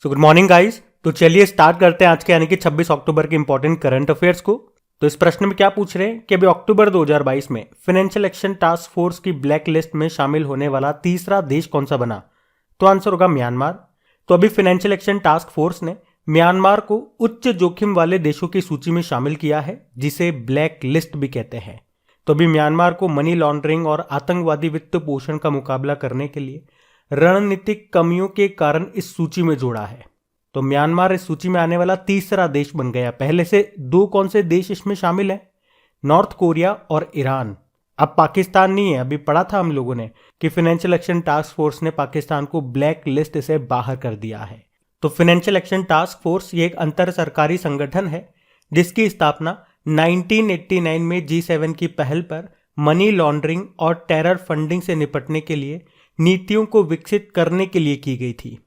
So good morning guys. तो चलिए start करते हैं आज के यानी कि 26 अक्टूबर के इंपॉर्टेंट करंट अफेयर्स को। तो इस प्रश्न में क्या पूछ रहे हैं कि अभी अक्टूबर 2022 में फाइनेंशियल एक्शन टास्क फोर्स की ब्लैक लिस्ट में शामिल होने वाला तीसरा देश कौन सा बना। तो आंसर होगा म्यांमार। तो अभी फाइनेंशियल एक्शन टास्क फोर्स ने म्यांमार को उच्च जोखिम वाले देशों की सूची में शामिल किया है, जिसे ब्लैक लिस्ट भी कहते हैं। तो अभी म्यांमार को मनी लॉन्ड्रिंग और आतंकवादी वित्त पोषण का मुकाबला करने के लिए रणनीतिक कमियों के कारण इस सूची में जोड़ा है। तो म्यांमार इस सूची में आने वाला तीसरा देश बन गया। पहले से दो कौन से देश इसमें शामिल हैं? नॉर्थ कोरिया और ईरान। अब पाकिस्तान नहीं है। अभी पढ़ा था हम लोगों ने कि फाइनेंशियल एक्शन टास्क फोर्स ने पाकिस्तान को ब्लैक लिस्ट से बाहर कर दिया है। तो फाइनेंशियल एक्शन टास्क फोर्स ये एक अंतर सरकारी संगठन है जिसकी स्थापना 1989 में G7 की पहल पर मनी लॉन्ड्रिंग और टेरर फंडिंग से निपटने के लिए नीतियों को विकसित करने के लिए की गई थी।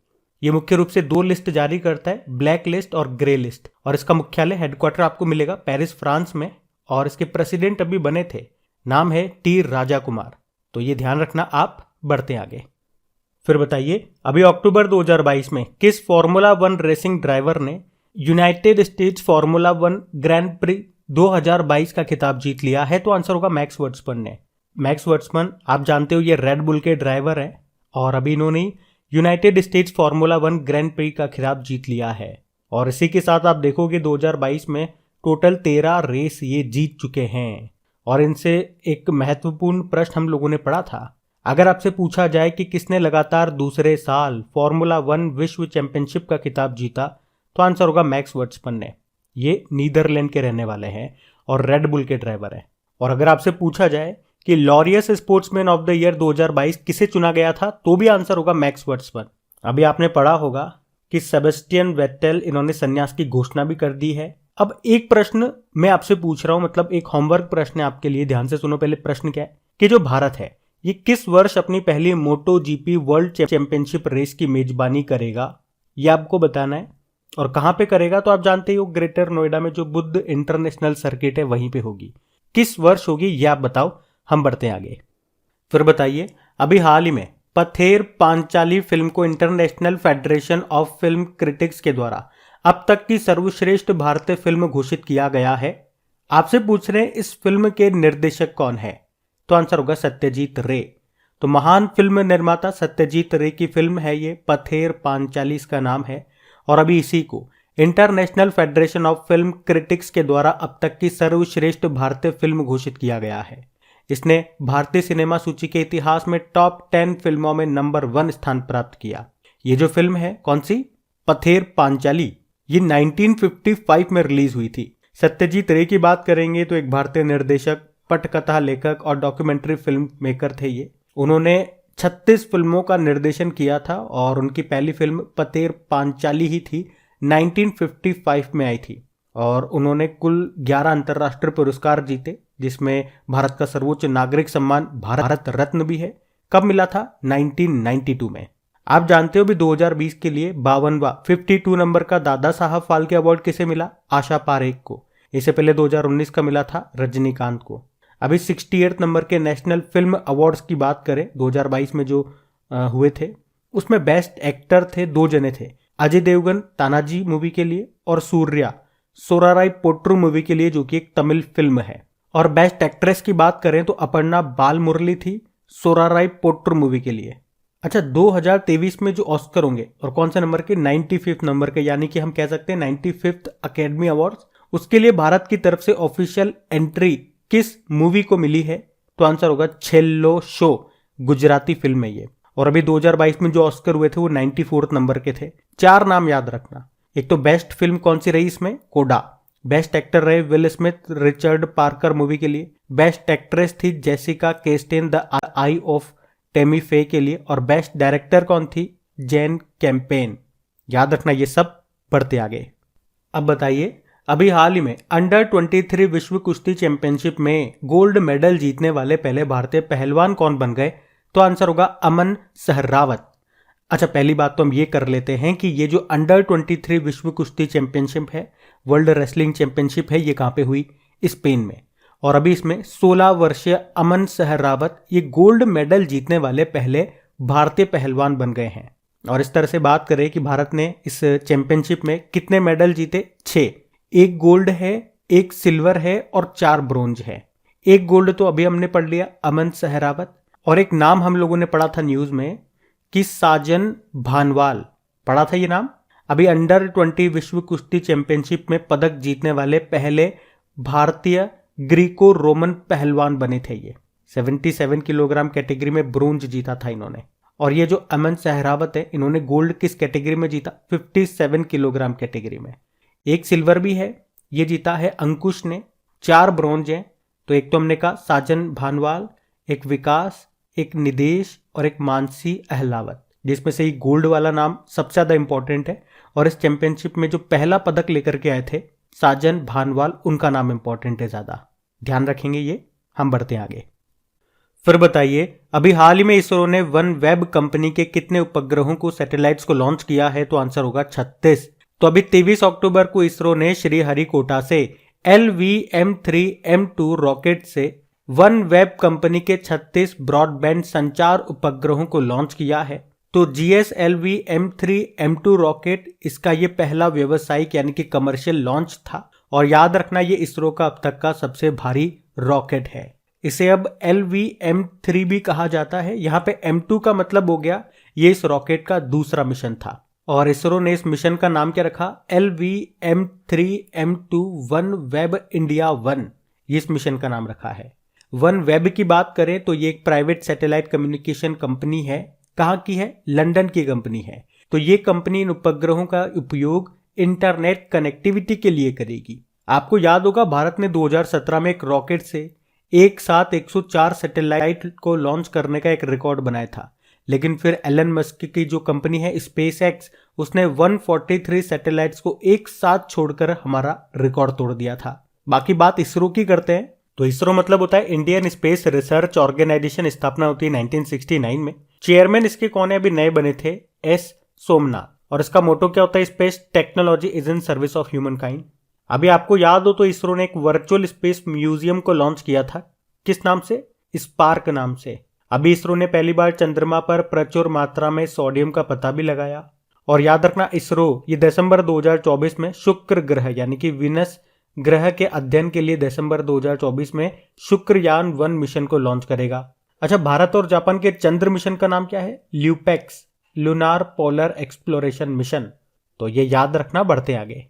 ये मुख्य रूप से दो लिस्ट जारी करता है, ब्लैक लिस्ट और ग्रे लिस्ट, और इसका मुख्यालय हेडक्वार्टर आपको मिलेगा पेरिस फ्रांस में, और इसके प्रेसिडेंट अभी बने थे, नाम है टी राजा कुमार। तो ये ध्यान रखना। आप बढ़ते हैं आगे। फिर बताइए अभी अक्टूबर 2022 में किस फॉर्मूला 1 रेसिंग ड्राइवर ने United states formula 1 grand pre 2022 का खिताब जीत लिया है? तो आंसर होगा मैक्स वर्स्टैपेन ने। मैक्स वर्स्टैपेन आप जानते हो ये रेड बुल के ड्राइवर हैं और अभी इन्होंने United states formula 1 grand pre का खिताब जीत लिया है। और इसी के साथ आप देखोगे 2022 में टोटल 13 रेस ये जीत चुके हैं। और इनसे एक महत्वपूर्ण प्रश्न हम लोगों ने पढ़ा था। अगर आपसे पूछा जाए कि किसने लगातार दूसरे साल फॉर्मूला 1 विश्व चैंपियनशिप का खिताब जीता, तो आंसर होगा मैक्स वर्स्टैपेन ने। ये नीदरलैंड के रहने वाले हैं और रेड बुल के ड्राइवर हैं। और अगर आपसे पूछा जाए कि Laureus sportsman of the year 2022 किसे चुना गया था, तो भी आंसर होगा मैक्स वर्स्टैपेन। अभी आपने पढ़ा होगा कि सेबेस्टियन वेटेल इन्होंने संन्यास की घोषणा भी कर दी है। अब एक प्रश्न मैं आपसे पूछ रहा हूं, मतलब एक होमवर्क प्रश्न है आपके लिए। ध्यान से सुनो। पहले प्रश्न क्या है कि जो भारत है ये किस वर्ष अपनी पहली मोटो जीपी वर्ल्ड चैंपियनशिप रेस की मेजबानी करेगा, ये आपको बताना है। और कहां पे करेगा? तो आप जानते हो ग्रेटर नोएडा में जो बुद्ध इंटरनेशनल सर्किट है वहीं पे होगी। किस वर्ष होगी ये आप बताओ। हम बढ़ते हैं आगे। फिर बताइए अभी हाल ही में पथेर पांचाली फिल्म को international federation of film critics के द्वारा अब तक की सर्वश्रेष्ठ भारतीय फिल्म घोषित किया गया है। आपसे पूछ रहे हैं इस फिल्म के निर्देशक कौन है? तो आंसर होगा सत्यजीत रे। तो महान फिल्म निर्माता सत्यजीत रे की फिल्म है ये पथेर पांचाली, इसका नाम है। और अभी इसी को international federation of film critics के द्वारा अब तक की सर्वश्रेष्ठ भारतीय फिल्म घोषित किया गया है। इसने भारतीय सिनेमा सूची के इतिहास में टॉप 10 फिल्मों में नंबर 1 स्थान प्राप्त किया। ये जो फिल्म है कौन सी? पथेर पांचाली। ये 1955 में रिलीज हुई थी। सत्यजीत रे की बात करेंगे तो एक भारतीय निर्देशक, पटकथा लेखक और डॉक्यूमेंट्री फिल्म मेकर थे ये। उन्होंने 36 फिल्मों का निर्देशन किया था और उनकी पहली फिल्म पथेर पांचाली ही थी, 1955 में आई थी। और उन्होंने कुल 11 अंतर्राष्ट्रीय पुरस्कार जीते, जिसमें भारत का सर्वोच्च नागरिक सम्मान भारत रत्न भी है। कब मिला था? 1992 में। आप जानते हो भी 2020 के लिए 52वां 52 नंबर का दादा साहब फाल्के अवार्ड किसे मिला? आशा पारेख को। इससे पहले 2019 का मिला था रजनीकांत को। अभी 68 नंबर के नेशनल फिल्म अवार्ड्स की बात करें 2022 में जो हुए थे, उसमें बेस्ट एक्टर थे 2 जने थे, अजय देवगन तानाजी मूवी के लिए और सूर्या सोराराय पोट्रू मूवी के लिए, जो कि एक तमिल फिल्म है। और बेस्ट एक्ट्रेस की बात करें तो अपर्णा बाल मुरली थी सोराराय पोट्रू मूवी के लिए। अच्छा, 2023 में जो ऑस्कर होंगे और कौन से नंबर के? 95 नंबर के, यानी कि हम कह सकते हैं 95th अकेडमी अवार्ड्स, उसके लिए भारत की तरफ से ऑफिशियल एंट्री किस मूवी को मिली है? तो आंसर होगा छेल्लो शो, गुजराती फिल्म है ये। और अभी 2022 में जो ऑस्कर हुए थे वो 94th नंबर के थे। 4 नाम याद रखना। एक तो बेस्ट फिल्म कौन सी रही इसमें? कोडा। बेस्ट एक्टर रहे Will Smith Richard Parker movie के लिए। बेस्ट एक्ट्रेस थी Jessica Chastain the eye of Tammy Faye के लिए। और बेस्ट डायरेक्टर कौन थी? Jane Campion. याद रखना ये सब। बढ़ते आगे। अब बताइए अभी हाल ही में अंडर 23 विश्व कुश्ती चैंपियनशिप में गोल्ड मेडल जीतने वाले पहले भारतीय पहलवान कौन बन गए? तो आंसर होगा अमन सहरावत। अच्छा, पहली बात तो हम ये कर लेते हैं कि ये जो अंडर 23 विश्व कुश्ती चैंपियनशिप है, वर्ल्ड रेसलिंग चैंपियनशिप है, ये कहाँ पे हुई? स्पेन में। और अभी इसमें 16 वर्षीय अमन सहरावत ये गोल्ड मेडल जीतने वाले पहले भारतीय पहलवान बन गए हैं। और इस तरह से बात करें कि भारत ने इस चैंपियनशिप में कितने मेडल जीते, 6। 1 गोल्ड है, 1 सिल्वर है और 4 ब्रोंज है। 1 गोल्ड तो अभी हमने पढ़ लिया, अमन सहरावत। और एक नाम हम लोगों ने पढ़ा था न्यूज में कि साजन भानवाल, पढ़ा था ये नाम। अभी अंडर 20 विश्व कुश्ती चैंपियनशिप में पदक जीतने वाले पहले भारतीय ग्रीको रोमन पहलवान बने थे ये। 77 किलोग्राम कैटेगरी में ब्रोंज जीता था इन्होंने। और ये जो अमन सहरावत है, इन्होंने गोल्ड किस कैटेगरी में जीता, 57 किलोग्राम कैटेगरी में। 1 सिल्वर भी है, ये जीता है अंकुश ने। 4 ब्रोंज हैं, तो एक तो हमने कहा साजन भानवाल, एक विकास, एक निदेश और एक मानसी अहलावत, जिसमें से ही गोल्ड वाला नाम सबसे ज्यादा इंपॉर्टेंट है। और इस चैंपियनशिप में जो पहला पदक लेकर के आए थे साजन भानवाल, उनका नाम इंपॉर्टेंट है ज्यादा, ध्यान रखेंगे ये। हम बढ़ते हैं आगे। फिर बताइए, अभी हाल ही में इसरो ने वन वेब कंपनी के कितने उपग्रहों को, सैटेलाइट्स को लॉन्च किया है, तो आंसर होगा 36। तो अभी 23 अक्टूबर को इसरो ने श्रीहरिकोटा से LVM-3M2 रॉकेट से वन वेब कंपनी के 36 ब्रॉडबैंड संचार उपग्रहों को लॉन्च किया है। तो GSLV-M3M2 रॉकेट, इसका ये पहला व्यावसायिक यानी कि कमर्शियल लॉन्च था। और याद रखना, ये इसरो का अब तक का सबसे भारी रॉकेट है। इसे अब LVM-3 भी कहा जाता है। यहाँ पे M2 का मतलब हो गया ये इस रॉकेट का दूसरा मिशन था। और इसरो ने इस मिशन का नाम क्या रखा, LVM-3M2 वन वेब इंडिया 1, ये इस मिशन का नाम रखा है। वन वेब की बात करें तो ये एक प्राइवेट सैटेलाइट कम्युनिकेशन कंपनी है। कहाँ की है, लंदन की कंपनी है। तो ये कंपनी इन उपग्रहों का उपयोग इंटरनेट कनेक्टिविटी के लिए करेगी। आपको याद होगा, भारत ने 2017 में एक रॉकेट से एक साथ 104 सैटेलाइट को लॉन्च करने का एक रिकॉर्ड बनाया था। लेकिन फिर एलन मस्क की जो कंपनी है स्पेस एक्स, उसने 143 सैटेलाइट्स को एक साथ छोड़कर हमारा रिकॉर्ड तोड़ दिया था। बाकी बात इसरो की करते हैं। तो इसरो मतलब होता है इंडियन स्पेस रिसर्च ऑर्गेनाइजेशन, स्थापना होती है 1969 में। चेयरमैन इसके कौन है, अभी नए बने थे, एस सोमनाथ। और इसका मोटो क्या होता है, space technology is in service of human kind. अभी आपको याद हो तो इसरो ने एक वर्चुअल स्पेस म्यूजियम को लॉन्च किया था। किस नाम से, स्पार्क नाम से। अभी इसरो ने पहली बार चंद्रमा पर प्रचुर मात्रा में सोडियम का पता भी लगाया। और याद रखना, इसरो ये दिसंबर 2024 में शुक्र ग्रह यानी कि विनस ग्रह के अध्ययन के लिए दिसंबर 2024 में शुक्रयान 1 मिशन को लॉन्च करेगा। अच्छा, भारत और जापान के चंद्र मिशन का नाम क्या है, LUPEX, lunar polar exploration mission. तो ये याद रखना, बढ़ते आगे।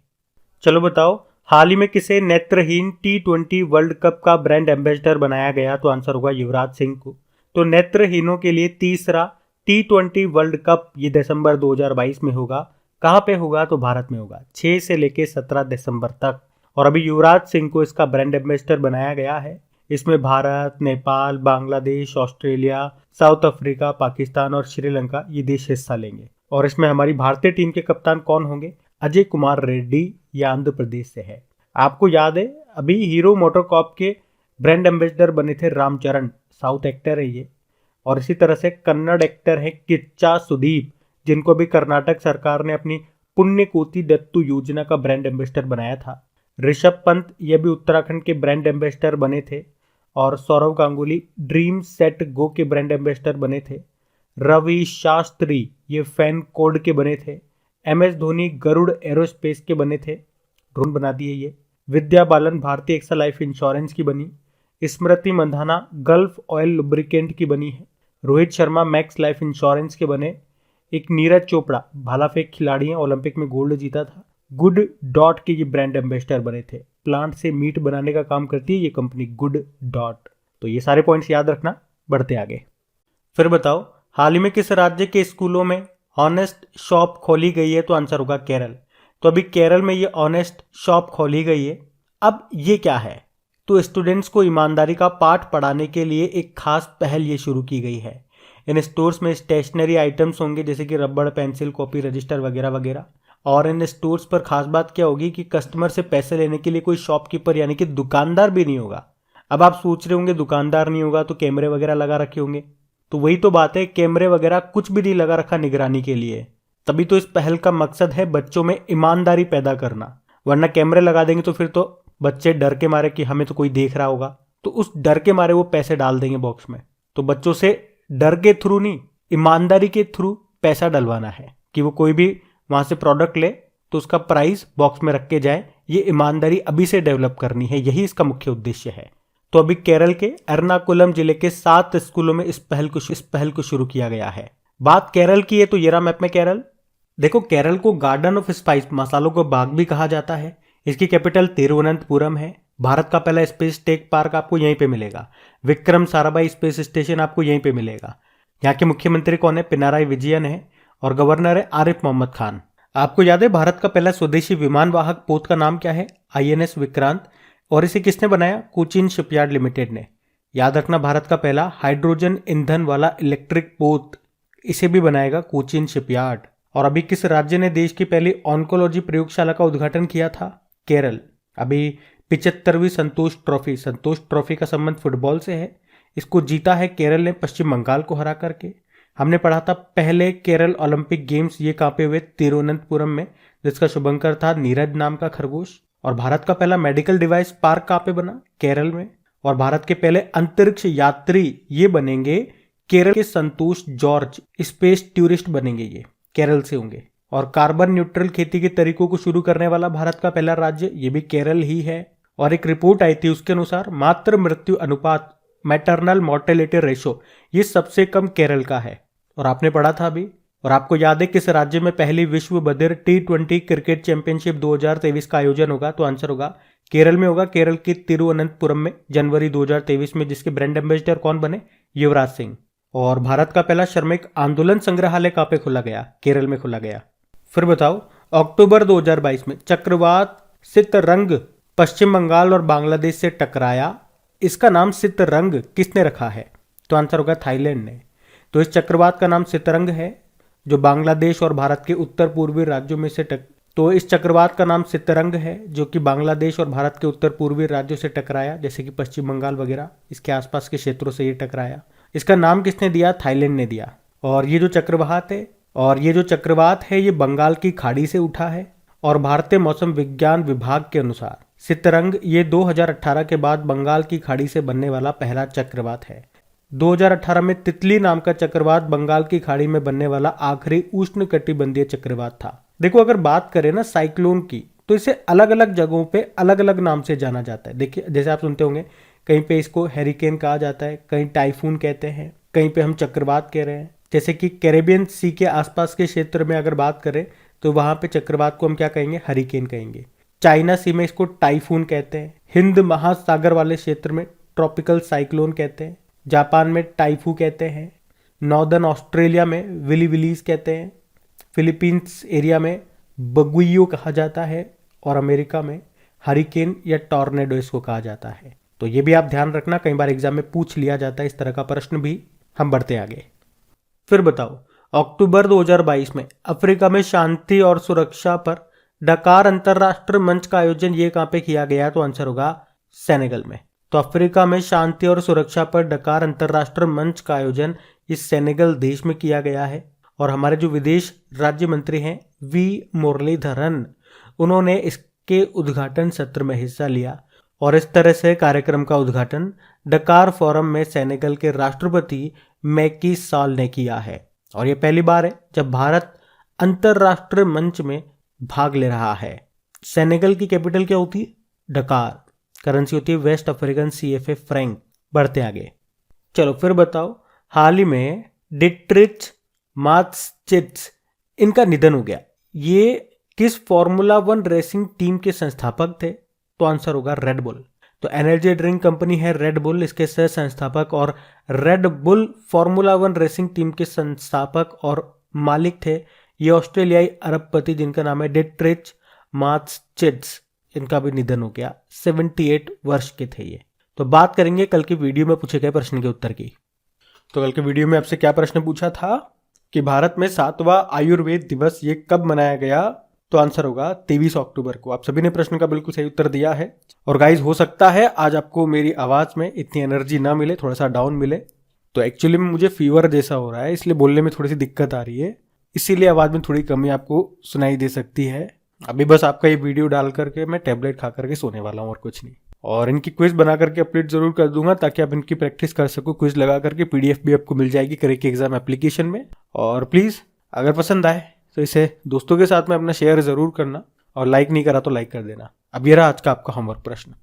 चलो बताओ, हाल ही में किसे नेत्रहीन T20 वर्ल्ड कप का ब्रांड एम्बेसडर बनाया गया, तो आंसर होगा युवराज सिंह को। तो नेत्रहीनों के लिए तीसरा T20 वर्ल्ड कप ये दिसंबर 2022 में होगा। कहाँ पे होगा, तो भारत में होगा, 6 से लेके 17 दिसंबर तक। और अभी युवराज सिंह को इसका ब्रांड एम्बेसडर बनाया गया है। इसमें Bharat, Nepal, Bangladesh, Australia, south Africa, Pakistan और श्रीलंका ये देश हिस्सा लेंगे। और इसमें हमारी भारतीय टीम के कप्तान कौन होंगे, अजय कुमार रेड्डी, ये आंध्र प्रदेश से है। आपको याद है, अभी हीरो मोटोकॉर्प के ब्रांड एम्बेसडर बने थे रामचरण, साउथ एक्टर है ये। और इसी तरह से कन्नड़ एक्टर है किच्चा सुदीप, जिनको भी कर्नाटक सरकार ने अपनी पुण्यकोटि दत्तू योजना का ब्रांड एम्बेसडर बनाया था। ऋषभ पंत ये भी उत्तराखंड के ब्रांड एम्बेसडर बने थे। और Sourav Ganguly Dream Set Go के ब्रांड एम्बेसडर बने थे। रवि शास्त्री ये फैन कोड के बने थे। MS धोनी गरुड़ एरोस्पेस के बने थे, ड्रोन बना दिए ये। विद्या बालन भारतीय एक्सा लाइफ इंश्योरेंस की बनी। Smriti Mandhana gulf oil lubricant की बनी है। Rohit Sharma max life insurance के बने। एक नीरज चोपड़ा भाला फेंक खिलाड़ी हैं, ओलंपिक में गोल्ड जीता था, गुड डॉट के ये ब्रांड एम्बेसडर बने थे। प्लांट से मीट बनाने का काम करती है ये कंपनी गुड डॉट। तो ये सारे पॉइंट्स याद रखना, बढ़ते आगे। फिर बताओ, हाल ही में किस राज्य के स्कूलों में ऑनेस्ट शॉप खोली गई है, तो आंसर होगा केरल। तो अभी केरल में ये ऑनेस्ट शॉप खोली गई है। अब ये क्या है, तो स्टूडेंट्स को ईमानदारी का पाठ पढ़ाने के लिए एक खास पहल ये शुरू की गई है। इन स्टोर्स में स्टेशनरी आइटम्स होंगे जैसे कि रबड़, पेंसिल, कॉपी, रजिस्टर वगैरह वगैरह। और इन स्टोर्स पर खास बात क्या होगी कि कस्टमर से पैसे लेने के लिए कोई शॉपकीपर यानी कि दुकानदार भी नहीं होगा। अब आप सोच रहे होंगे दुकानदार नहीं होगा तो कैमरे वगैरह लगा रखे होंगे, तो वही तो बात है, कैमरे वगैरह कुछ भी नहीं लगा रखा निगरानी के लिए। तभी तो इस पहल का मकसद है बच्चों में ईमानदारी पैदा करना। वरना कैमरे लगा देंगे तो फिर तो बच्चे डर के मारे कि हमें तो कोई देख रहा होगा, तो उस डर के मारे वो पैसे डाल देंगे बॉक्स में। तो बच्चों से डर के थ्रू नहीं, ईमानदारी के थ्रू पैसा डलवाना है। कि वो कोई भी वहां से प्रोडक्ट ले तो उसका प्राइस बॉक्स में रख के जाए। ये ईमानदारी अभी से डेवलप करनी है, यही इसका मुख्य उद्देश्य है। तो अभी केरल के एर्नाकुलम जिले के 7 स्कूलों में इस पहल को शुरू किया गया है। बात केरल की है तो ये रहा मैप में केरल। देखो, केरल को गार्डन ऑफ स्पाइस, मसालों का बाग भी कहा जाता है। इसकी कैपिटल तिरुवनंतपुरम है। भारत का पहला स्पेस टेक पार्क आपको यहीं पे मिलेगा। विक्रम साराभाई स्पेस स्टेशन आपको यहीं पे मिलेगा। यहाँ के मुख्यमंत्री कौन है? पिनाराई विजयन है। और गवर्नर है आरिफ मोहम्मद खान। आपको याद है भारत का पहला स्वदेशी विमान वाहक पोत का नाम क्या है? INS विक्रांत। और इसे किसने बनाया? कोचीन शिपयार्ड लिमिटेड ने। याद रखना, भारत का पहला हाइड्रोजन ईंधन वाला इलेक्ट्रिक पोत इसे भी बनाएगा कोचीन शिपयार्ड। और अभी किस राज्य ने देश की पहली ऑन्कोलॉजी प्रयोगशाला का उद्घाटन किया था? केरल। अभी 75वीं संतोष ट्रॉफी का संबंध फुटबॉल से है। इसको जीता है केरल ने पश्चिम बंगाल को हरा करके। हमने पढ़ा था पहले केरल ओलंपिक गेम्स ये कहाँ पे हुए? तिरुवनंतपुरम में, जिसका शुभंकर था नीरज नाम का खरगोश। और भारत का पहला मेडिकल डिवाइस पार्क कहाँ पे बना? केरल में। और भारत के पहले अंतरिक्ष यात्री ये बनेंगे केरल के संतोष जॉर्ज, स्पेस टूरिस्ट बनेंगे, ये केरल से होंगे। और कार्बन न्यूट्रल खेती के तरीकों को शुरू करने वाला भारत का पहला राज्य ये भी केरल ही है। और एक रिपोर्ट आई थी, उसके अनुसार मातृ मृत्यु अनुपात, मैटरनल मोर्टेलिटी रेशो, ये सबसे कम केरल का है। और आपने पढ़ा था अभी। और आपको याद है किस राज्य में पहली विश्व बधिर T20 क्रिकेट चैंपियनशिप 2023 का आयोजन होगा? तो आंसर होगा केरल में होगा। केरल के तिरुवनंतपुरम में जनवरी 2023 में, जिसके ब्रांड एम्बेसडर कौन बने? युवराज सिंह। और भारत का पहला श्रमिक आंदोलन संग्रहालय कहाँ पे खोला गया? केरल में खोला गया। फिर बताओ, अक्टूबर 2022 में चक्रवात सितरंग पश्चिम बंगाल और बांग्लादेश से टकराया। इसका नाम सितरंग किसने रखा है? तो आंसर होगा थाईलैंड ने। तो इस चक्रवात का नाम सितरंग है, जो बांग्लादेश और भारत के उत्तर पूर्वी राज्यों में से तो इस चक्रवात का नाम सितरंग है, जो कि बांग्लादेश और भारत के उत्तर पूर्वी राज्यों से टकराया, जैसे कि पश्चिम बंगाल वगैरह, इसके आसपास के क्षेत्रों से ये टकराया। इसका नाम किसने दिया? थाईलैंड ने दिया। और ये जो चक्रवात है ये बंगाल की खाड़ी से उठा है। और भारतीय मौसम विज्ञान विभाग के अनुसार सितरंग ये 2018 के बाद बंगाल की खाड़ी से बनने वाला पहला चक्रवात है। 2018 में तितली नाम का चक्रवात बंगाल की खाड़ी में बनने वाला आखिरी उष्णकटिबंधीय चक्रवात था। देखो, अगर बात करें ना साइक्लोन की, तो इसे अलग अलग जगहों पे अलग अलग नाम से जाना जाता है। देखिए, जैसे आप सुनते होंगे, कहीं पे इसको हैरिकेन कहा जाता है, कहीं टाइफून कहते हैं, कहीं पे हम चक्रवात कह रहे हैं। जैसे कि कैरेबियन सी के आसपास के क्षेत्र में अगर बात करें तो वहां पे चक्रवात को हम क्या कहेंगे? हरिकेन कहेंगे। चाइना सी में इसको टाइफून कहते हैं। हिंद महासागर वाले क्षेत्र में ट्रॉपिकल साइक्लोन कहते हैं। जापान में टाइफू कहते हैं। नॉर्दर्न ऑस्ट्रेलिया में विलीविलीज कहते हैं। फिलीपींस एरिया में बगुइयो कहा जाता है। और अमेरिका में हरिकेन या टॉर्नेडो इसको कहा जाता है। तो ये भी आप ध्यान रखना, कई बार एग्जाम में पूछ लिया जाता है इस तरह का प्रश्न भी। हम बढ़ते आगे। फिर बताओ, अक्टूबर 2022 में अफ्रीका में शांति और सुरक्षा पर डकार अंतरराष्ट्रीय मंच का आयोजन ये कहां पे किया गया? तो आंसर होगा सेनेगल में। तो अफ्रीका में शांति और सुरक्षा पर डकार अंतरराष्ट्रीय मंच का आयोजन इस सेनेगल देश में किया गया है। और हमारे जो विदेश राज्य मंत्री हैं V मुरलीधरन, उन्होंने इसके उद्घाटन सत्र में हिस्सा लिया। और इस तरह से कार्यक्रम का उद्घाटन डकार फोरम में सेनेगल के राष्ट्रपति मैकी साल ने किया है। और यह पहली बार है जब भारत अंतरराष्ट्रीय मंच में भाग ले रहा है। सेनेगल की कैपिटल क्या होती है? डकार। करेंसी होती है वेस्ट अफ्रीकन CFA फ्रैंक। बढ़ते आगे। चलो फिर बताओ, हाल ही में डिट्रिच मात्सचिट्स इनका निधन हो गया। ये किस फॉर्मूला 1 रेसिंग टीम के संस्थापक थे? तो आंसर होगा रेड बुल। तो एनर्जी ड्रिंक कंपनी है रेड बुल, इसके सह संस्थापक और red bull formula 1 racing team के संस्थापक और मालिक थे ये ऑस्ट्रेलियाई अरबपति जिनका नाम है डिट्रिच मात्सचिट्स। इनका भी निधन हो गया। 78 वर्ष के थे ये। तो बात करेंगे कल की वीडियो में पूछे गए प्रश्न के उत्तर की। तो कल की वीडियो में आपसे क्या प्रश्न पूछा था कि भारत में 7वां आयुर्वेद दिवस ये कब मनाया गया? तो आंसर होगा 23 अक्टूबर को। आप सभी ने प्रश्न का बिल्कुल सही उत्तर दिया है। और गाइज, हो सकता है आज आपको मेरी आवाज में इतनी एनर्जी ना मिले, थोड़ा सा डाउन मिले। तो एक्चुअली में मुझे फीवर जैसा हो रहा है, इसलिए बोलने में थोड़ी सी दिक्कत आ रही है, इसीलिए आवाज में थोड़ी कमी आपको सुनाई दे सकती है। अभी बस आपका ये वीडियो डाल करके मैं टैबलेट खा करके सोने वाला हूँ और कुछ नहीं। और इनकी क्विज बना करके अपडेट जरूर कर दूंगा ताकि आप इनकी प्रैक्टिस कर सको। क्विज लगा करके PDF भी आपको मिल जाएगी करेक्ट एग्जाम एप्लीकेशन में। और प्लीज अगर पसंद आए तो इसे दोस्तों के साथ में अपना शेयर जरूर करना और लाइक नहीं करा तो लाइक कर देना। अब ये रहा आज का आपका होमवर्क प्रश्न।